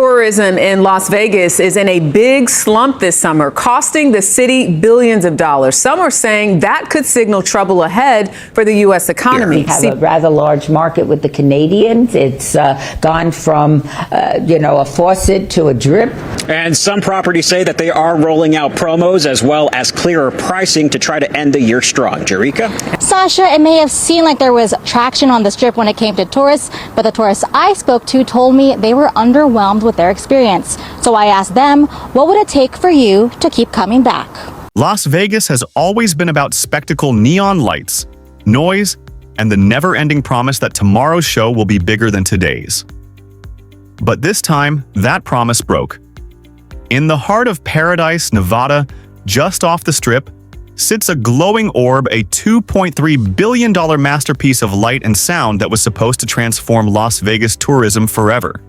Tourism in Las Vegas is in a big slump this summer, costing the city billions of dollars. Some are saying that could signal trouble ahead for the U.S. economy. We have a rather large market with the Canadians. It's gone from, a faucet to a drip. And some properties say that they are rolling out promos as well as clearer pricing to try to end the year strong. Jerika? Sasha, it may have seemed like there was traction on the strip when it came to tourists, but the tourists I spoke to told me they were underwhelmed with their experience. So I asked them, what would it take for you to keep coming back? Las Vegas has always been about spectacle, neon lights, noise, and the never-ending promise that tomorrow's show will be bigger than today's. But this time, that promise broke. In the heart of Paradise, Nevada, just off the Strip, sits a glowing orb, a $2.3 billion masterpiece of light and sound that was supposed to transform Las Vegas tourism forever.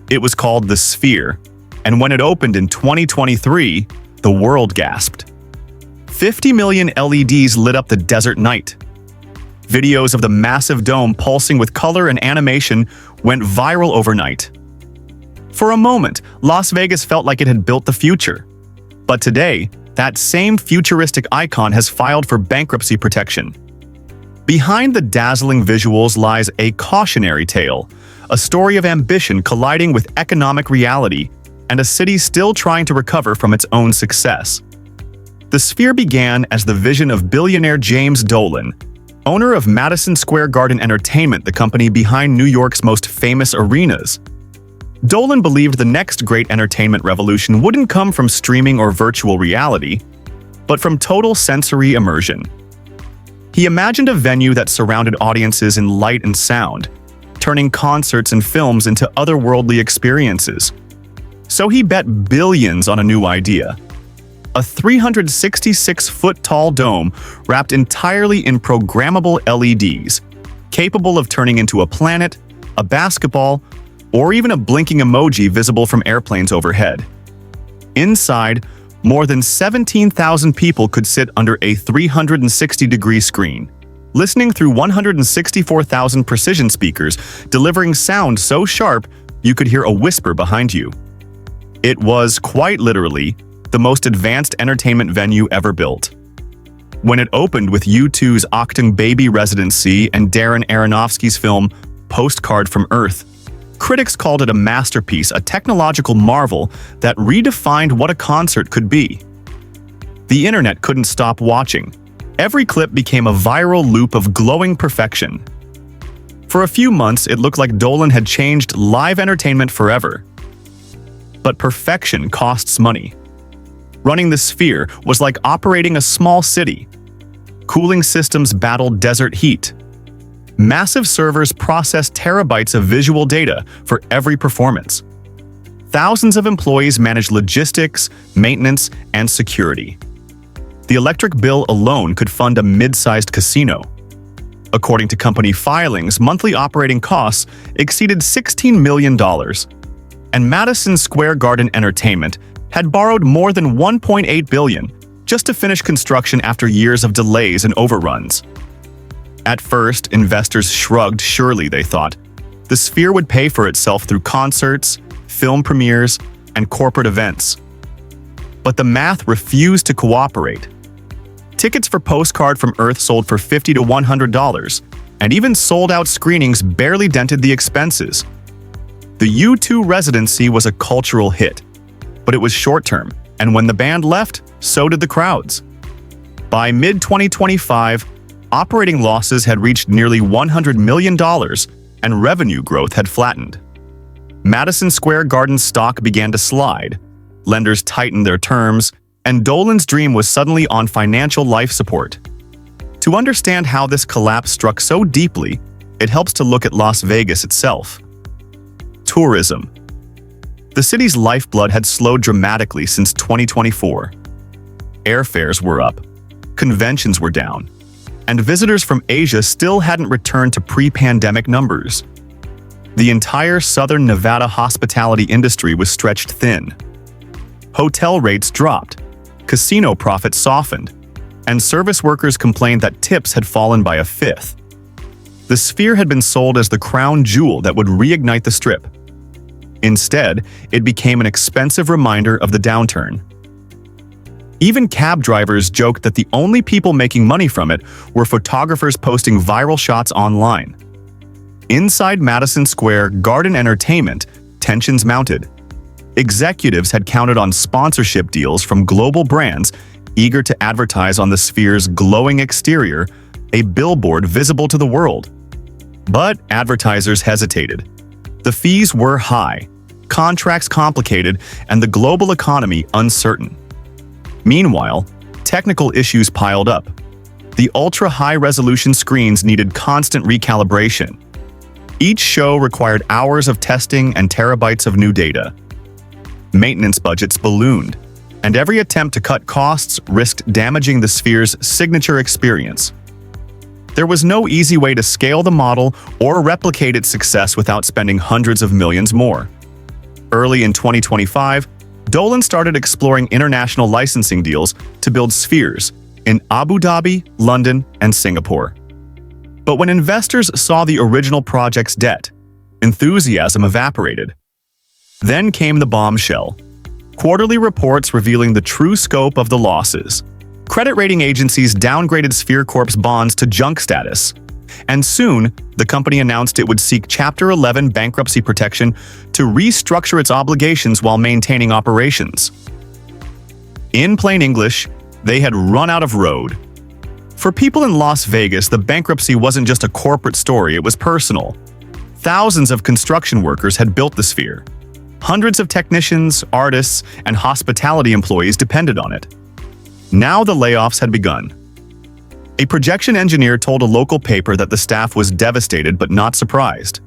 It was called the Sphere, and when it opened in 2023, the world gasped. 50 million LEDs lit up the desert night. Videos of the massive dome pulsing with color and animation went viral overnight. For a moment, Las Vegas felt like it had built the future. But today, that same futuristic icon has filed for bankruptcy protection. Behind the dazzling visuals lies a cautionary tale, a story of ambition colliding with economic reality, and a city still trying to recover from its own success. The Sphere began as the vision of billionaire James Dolan, owner of Madison Square Garden Entertainment, the company behind New York's most famous arenas. Dolan believed the next great entertainment revolution wouldn't come from streaming or virtual reality, but from total sensory immersion. He imagined a venue that surrounded audiences in light and sound, turning concerts and films into otherworldly experiences. So he bet billions on a new idea. A 366-foot-tall dome wrapped entirely in programmable LEDs, capable of turning into a planet, a basketball, or even a blinking emoji visible from airplanes overhead. Inside, more than 17,000 people could sit under a 360-degree screen, listening through 164,000 precision speakers, delivering sound so sharp you could hear a whisper behind you. It was, quite literally, the most advanced entertainment venue ever built. When it opened with U2's Achtung Baby residency and Darren Aronofsky's film Postcard from Earth, critics called it a masterpiece, a technological marvel that redefined what a concert could be. The internet couldn't stop watching. Every clip became a viral loop of glowing perfection. For a few months, it looked like Dolan had changed live entertainment forever. But perfection costs money. Running the Sphere was like operating a small city. Cooling systems battled desert heat. Massive servers processed terabytes of visual data for every performance. Thousands of employees managed logistics, maintenance, and security. The electric bill alone could fund a mid-sized casino. According to company filings, monthly operating costs exceeded $16 million. And Madison Square Garden Entertainment had borrowed more than $1.8 billion just to finish construction after years of delays and overruns. At first, investors shrugged. Surely, they thought, the Sphere would pay for itself through concerts, film premieres, and corporate events. But the math refused to cooperate. Tickets for Postcard from Earth sold for $50 to $100, and even sold-out screenings barely dented the expenses. The U2 residency was a cultural hit, but it was short-term, and when the band left, so did the crowds. By mid-2025, operating losses had reached nearly $100 million, and revenue growth had flattened. Madison Square Garden's stock began to slide, lenders tightened their terms, and Dolan's dream was suddenly on financial life support. To understand how this collapse struck so deeply, it helps to look at Las Vegas itself. Tourism. The city's lifeblood had slowed dramatically since 2024. Airfares were up, conventions were down, and visitors from Asia still hadn't returned to pre-pandemic numbers. The entire southern Nevada hospitality industry was stretched thin. Hotel rates dropped, casino profits softened, and service workers complained that tips had fallen by a fifth. The Sphere had been sold as the crown jewel that would reignite the Strip. Instead, it became an expensive reminder of the downturn. Even cab drivers joked that the only people making money from it were photographers posting viral shots online. Inside Madison Square Garden Entertainment, tensions mounted. Executives had counted on sponsorship deals from global brands eager to advertise on the Sphere's glowing exterior, a billboard visible to the world. But advertisers hesitated. The fees were high, contracts complicated, and the global economy uncertain. Meanwhile, technical issues piled up. The ultra-high-resolution screens needed constant recalibration. Each show required hours of testing and terabytes of new data. Maintenance budgets ballooned, and every attempt to cut costs risked damaging the Sphere's signature experience. There was no easy way to scale the model or replicate its success without spending hundreds of millions more. Early in 2025, Dolan started exploring international licensing deals to build Spheres in Abu Dhabi, London, and Singapore. But when investors saw the original project's debt, enthusiasm evaporated. Then came the bombshell: quarterly reports revealing the true scope of the losses. Credit rating agencies downgraded Sphere Corp's bonds to junk status, and soon the company announced it would seek Chapter 11 bankruptcy protection to restructure its obligations while maintaining operations. In plain English, they had run out of road. For people in Las Vegas, the bankruptcy wasn't just a corporate story, it was personal. Thousands of construction workers had built the Sphere. Hundreds of technicians, artists, and hospitality employees depended on it. Now the layoffs had begun. A projection engineer told a local paper that the staff was devastated but not surprised.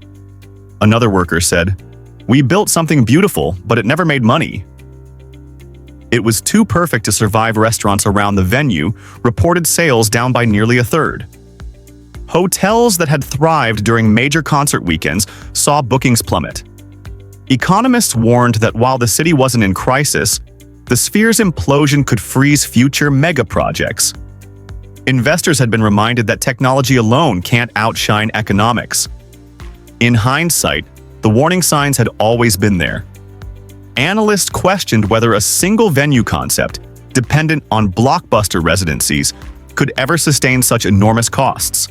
Another worker said, "We built something beautiful, but it never made money." It was too perfect to survive. Restaurants around the venue reported sales down by nearly a third. Hotels that had thrived during major concert weekends saw bookings plummet. Economists warned that while the city wasn't in crisis, the Sphere's implosion could freeze future mega projects. Investors had been reminded that technology alone can't outshine economics. In hindsight, the warning signs had always been there. Analysts questioned whether a single venue concept, dependent on blockbuster residencies, could ever sustain such enormous costs.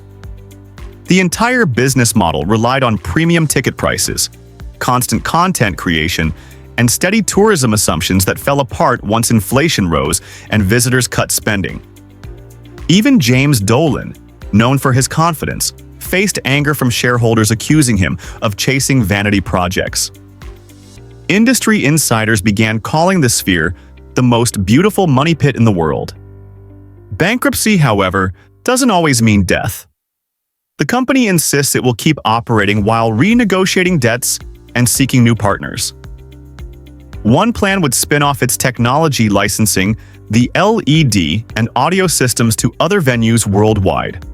The entire business model relied on premium ticket prices, constant content creation, and steady tourism assumptions that fell apart once inflation rose and visitors cut spending. Even James Dolan, known for his confidence, faced anger from shareholders accusing him of chasing vanity projects. Industry insiders began calling the Sphere the most beautiful money pit in the world. Bankruptcy, however, doesn't always mean death. The company insists it will keep operating while renegotiating debts and seeking new partners. One plan would spin off its technology licensing, the LED and audio systems to other venues worldwide.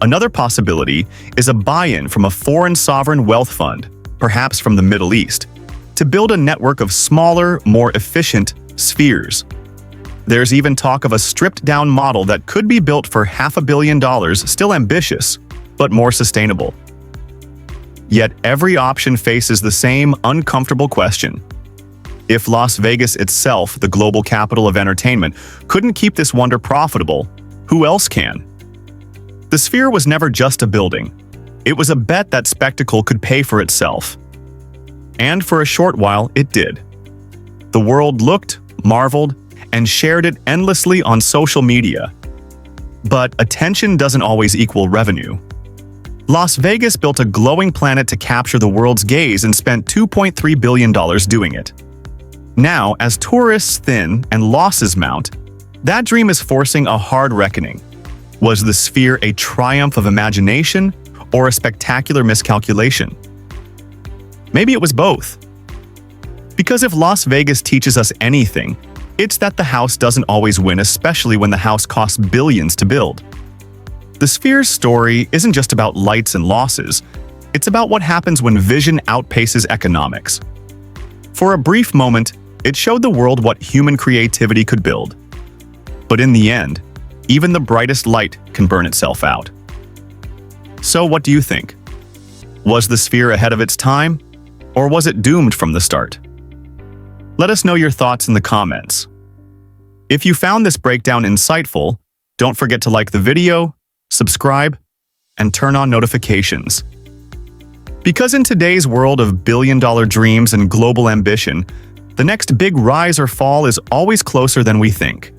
Another possibility is a buy-in from a foreign sovereign wealth fund, perhaps from the Middle East, to build a network of smaller, more efficient spheres. There's even talk of a stripped-down model that could be built for $500 million, still ambitious, but more sustainable. Yet every option faces the same uncomfortable question. If Las Vegas itself, the global capital of entertainment, couldn't keep this wonder profitable, who else can? The Sphere was never just a building. It was a bet that spectacle could pay for itself. And for a short while, it did. The world looked, marveled, and shared it endlessly on social media. But attention doesn't always equal revenue. Las Vegas built a glowing planet to capture the world's gaze and spent $2.3 billion doing it. Now, as tourists thin and losses mount, that dream is forcing a hard reckoning. Was the Sphere a triumph of imagination or a spectacular miscalculation? Maybe it was both. Because if Las Vegas teaches us anything, it's that the house doesn't always win, especially when the house costs billions to build. The Sphere's story isn't just about lights and losses, it's about what happens when vision outpaces economics. For a brief moment, it showed the world what human creativity could build. But in the end, even the brightest light can burn itself out. So what do you think? Was the Sphere ahead of its time? Or was it doomed from the start? Let us know your thoughts in the comments. If you found this breakdown insightful, don't forget to like the video, subscribe, and turn on notifications. Because in today's world of billion-dollar dreams and global ambition, the next big rise or fall is always closer than we think.